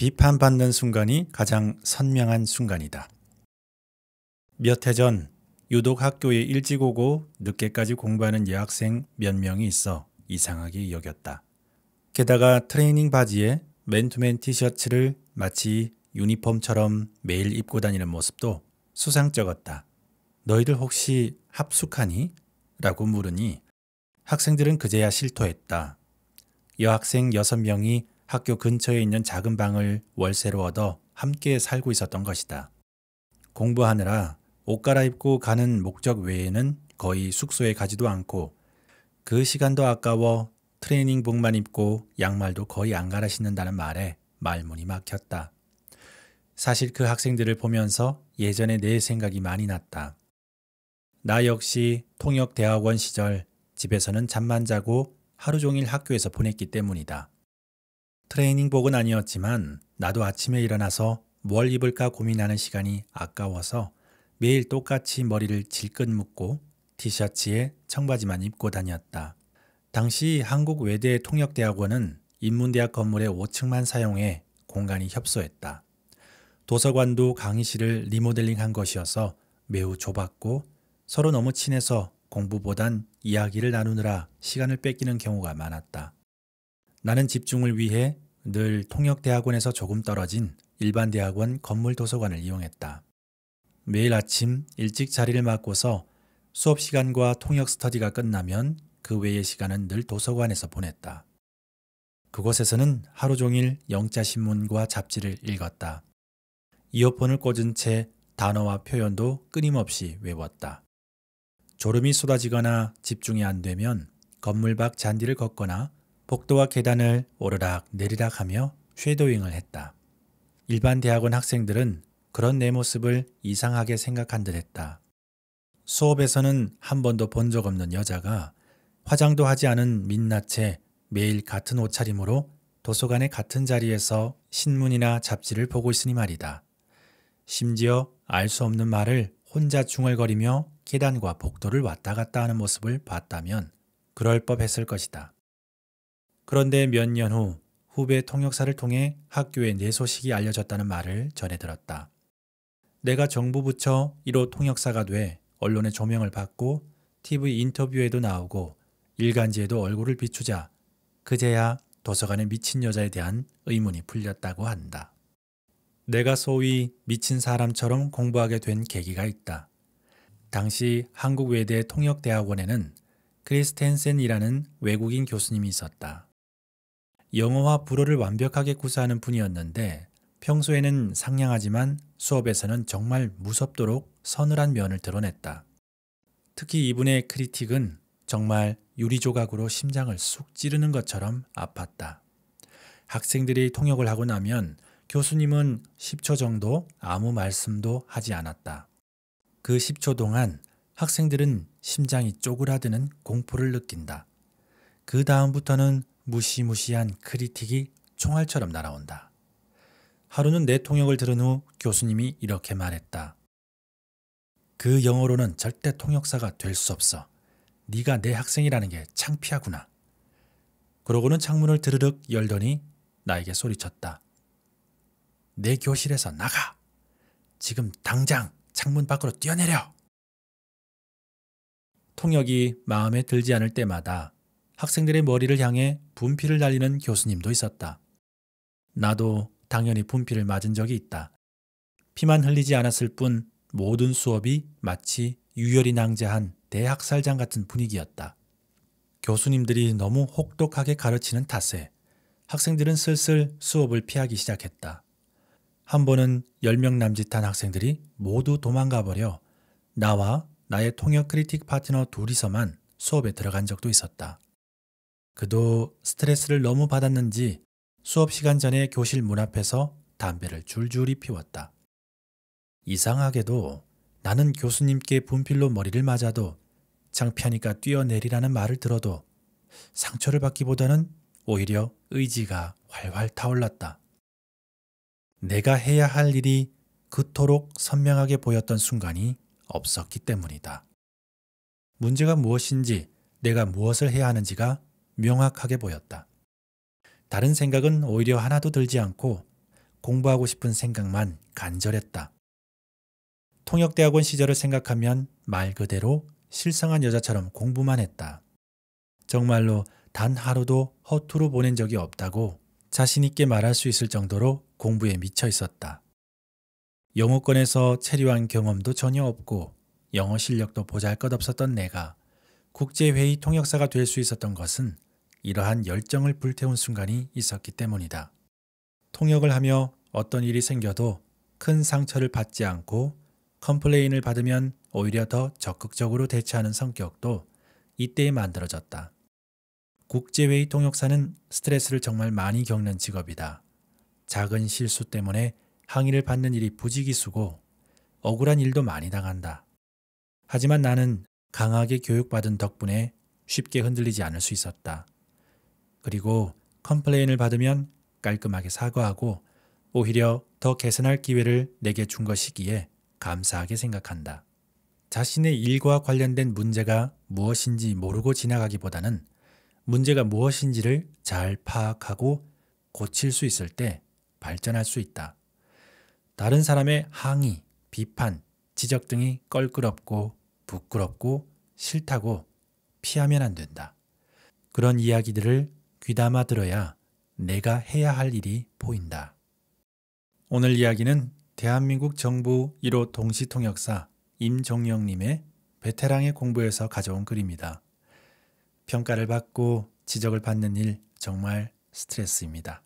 비판받는 순간이 가장 선명한 순간이다. 몇 해 전 유독 학교에 일찍 오고 늦게까지 공부하는 여학생 몇 명이 있어 이상하게 여겼다. 게다가 트레이닝 바지에 맨투맨 티셔츠를 마치 유니폼처럼 매일 입고 다니는 모습도 수상쩍었다. 너희들 혹시 합숙하니? 라고 물으니 학생들은 그제야 실토했다. 여학생 6명이 학교 근처에 있는 작은 방을 월세로 얻어 함께 살고 있었던 것이다. 공부하느라 옷 갈아입고 가는 목적 외에는 거의 숙소에 가지도 않고 그 시간도 아까워 트레이닝복만 입고 양말도 거의 안 갈아 신는다는 말에 말문이 막혔다. 사실 그 학생들을 보면서 예전에 내 생각이 많이 났다. 나 역시 통역대학원 시절 집에서는 잠만 자고 하루 종일 학교에서 보냈기 때문이다. 트레이닝복은 아니었지만 나도 아침에 일어나서 뭘 입을까 고민하는 시간이 아까워서 매일 똑같이 머리를 질끈 묶고 티셔츠에 청바지만 입고 다녔다. 당시 한국 외대 통역대학원은 인문대학 건물의 5층만 사용해 공간이 협소했다. 도서관도 강의실을 리모델링한 것이어서 매우 좁았고 서로 너무 친해서 공부보단 이야기를 나누느라 시간을 뺏기는 경우가 많았다. 나는 집중을 위해 늘 통역대학원에서 조금 떨어진 일반 대학원 건물 도서관을 이용했다. 매일 아침 일찍 자리를 맡고서 수업 시간과 통역 스터디가 끝나면 그 외의 시간은 늘 도서관에서 보냈다. 그곳에서는 하루 종일 영자신문과 잡지를 읽었다. 이어폰을 꽂은 채 단어와 표현도 끊임없이 외웠다. 졸음이 쏟아지거나 집중이 안 되면 건물 밖 잔디를 걷거나 복도와 계단을 오르락 내리락 하며 쉐도잉을 했다. 일반 대학원 학생들은 그런 내 모습을 이상하게 생각한 듯 했다. 수업에서는 한 번도 본 적 없는 여자가 화장도 하지 않은 민낯에 매일 같은 옷차림으로 도서관의 같은 자리에서 신문이나 잡지를 보고 있으니 말이다. 심지어 알 수 없는 말을 혼자 중얼거리며 계단과 복도를 왔다 갔다 하는 모습을 봤다면 그럴 법했을 것이다. 그런데 몇 년 후 후배 통역사를 통해 학교에 내 소식이 알려졌다는 말을 전해 들었다. 내가 정부 부처 1호 통역사가 돼 언론의 조명을 받고 TV 인터뷰에도 나오고 일간지에도 얼굴을 비추자 그제야 도서관의 미친 여자에 대한 의문이 풀렸다고 한다. 내가 소위 미친 사람처럼 공부하게 된 계기가 있다. 당시 한국 외대 통역대학원에는 크리스텐센이라는 외국인 교수님이 있었다. 영어와 불어를 완벽하게 구사하는 분이었는데 평소에는 상냥하지만 수업에서는 정말 무섭도록 서늘한 면을 드러냈다. 특히 이분의 크리틱은 정말 유리조각으로 심장을 쑥 찌르는 것처럼 아팠다. 학생들이 통역을 하고 나면 교수님은 10초 정도 아무 말씀도 하지 않았다. 그 10초 동안 학생들은 심장이 쪼그라드는 공포를 느낀다. 그 다음부터는 무시무시한 크리틱이 총알처럼 날아온다. 하루는 내 통역을 들은 후 교수님이 이렇게 말했다. 그 영어로는 절대 통역사가 될 수 없어. 네가 내 학생이라는 게 창피하구나. 그러고는 창문을 드르륵 열더니 나에게 소리쳤다. 내 교실에서 나가! 지금 당장 창문 밖으로 뛰어내려! 통역이 마음에 들지 않을 때마다 학생들의 머리를 향해 분필을 날리는 교수님도 있었다. 나도 당연히 분필을 맞은 적이 있다. 피만 흘리지 않았을 뿐 모든 수업이 마치 유혈이 낭자한 대학살장 같은 분위기였다. 교수님들이 너무 혹독하게 가르치는 탓에 학생들은 슬슬 수업을 피하기 시작했다. 한 번은 10명 남짓한 학생들이 모두 도망가 버려 나와 나의 통역 크리틱 파트너 둘이서만 수업에 들어간 적도 있었다. 그도 스트레스를 너무 받았는지 수업 시간 전에 교실 문 앞에서 담배를 줄줄이 피웠다. 이상하게도 나는 교수님께 분필로 머리를 맞아도 창피하니까 뛰어내리라는 말을 들어도 상처를 받기보다는 오히려 의지가 활활 타올랐다. 내가 해야 할 일이 그토록 선명하게 보였던 순간이 없었기 때문이다. 문제가 무엇인지 내가 무엇을 해야 하는지가 명확하게 보였다. 다른 생각은 오히려 하나도 들지 않고 공부하고 싶은 생각만 간절했다. 통역대학원 시절을 생각하면 말 그대로 실성한 여자처럼 공부만 했다. 정말로 단 하루도 허투루 보낸 적이 없다고 자신 있게 말할 수 있을 정도로 공부에 미쳐 있었다. 영어권에서 체류한 경험도 전혀 없고 영어 실력도 보잘것없었던 내가 국제회의 통역사가 될 수 있었던 것은 이러한 열정을 불태운 순간이 있었기 때문이다. 통역을 하며 어떤 일이 생겨도 큰 상처를 받지 않고 컴플레인을 받으면 오히려 더 적극적으로 대처하는 성격도 이때에 만들어졌다. 국제회의 통역사는 스트레스를 정말 많이 겪는 직업이다. 작은 실수 때문에 항의를 받는 일이 부지기수고 억울한 일도 많이 당한다. 하지만 나는 강하게 교육받은 덕분에 쉽게 흔들리지 않을 수 있었다. 그리고 컴플레인을 받으면 깔끔하게 사과하고 오히려 더 개선할 기회를 내게 준 것이기에 감사하게 생각한다. 자신의 일과 관련된 문제가 무엇인지 모르고 지나가기보다는 문제가 무엇인지를 잘 파악하고 고칠 수 있을 때 발전할 수 있다. 다른 사람의 항의, 비판, 지적 등이 껄끄럽고 부끄럽고 싫다고 피하면 안 된다. 그런 이야기들을 귀담아 들어야 내가 해야 할 일이 보인다. 오늘 이야기는 대한민국 정부 1호 동시통역사 임종영님의 베테랑의 공부에서 가져온 글입니다. 평가를 받고 지적을 받는 일 정말 스트레스입니다.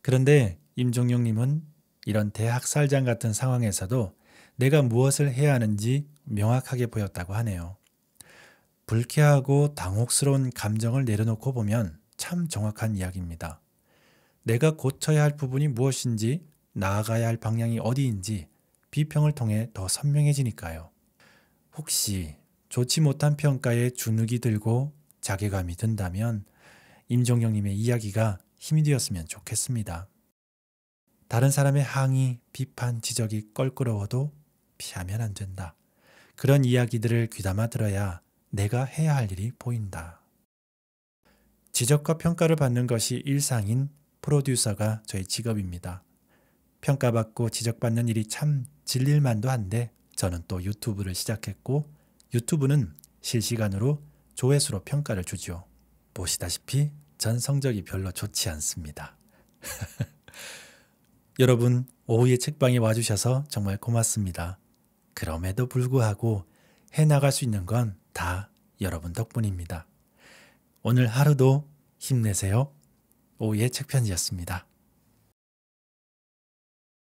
그런데 임종영님은 이런 대학살장 같은 상황에서도 내가 무엇을 해야 하는지 명확하게 보였다고 하네요. 불쾌하고 당혹스러운 감정을 내려놓고 보면 참 정확한 이야기입니다. 내가 고쳐야 할 부분이 무엇인지, 나아가야 할 방향이 어디인지 비평을 통해 더 선명해지니까요. 혹시 좋지 못한 평가에 주눅이 들고 자괴감이 든다면 임종영님의 이야기가 힘이 되었으면 좋겠습니다. 다른 사람의 항의, 비판, 지적이 껄끄러워도 피하면 안 된다. 그런 이야기들을 귀담아 들어야 내가 해야 할 일이 보인다. 지적과 평가를 받는 것이 일상인 프로듀서가 저의 직업입니다. 평가받고 지적받는 일이 참 질릴만도 한데 저는 또 유튜브를 시작했고 유튜브는 실시간으로 조회수로 평가를 주죠. 보시다시피 전 성적이 별로 좋지 않습니다. 여러분 오후에 책방에 와주셔서 정말 고맙습니다. 그럼에도 불구하고 해나갈 수 있는 건 다 여러분 덕분입니다. 오늘 하루도 힘내세요. 오후의 책편지였습니다.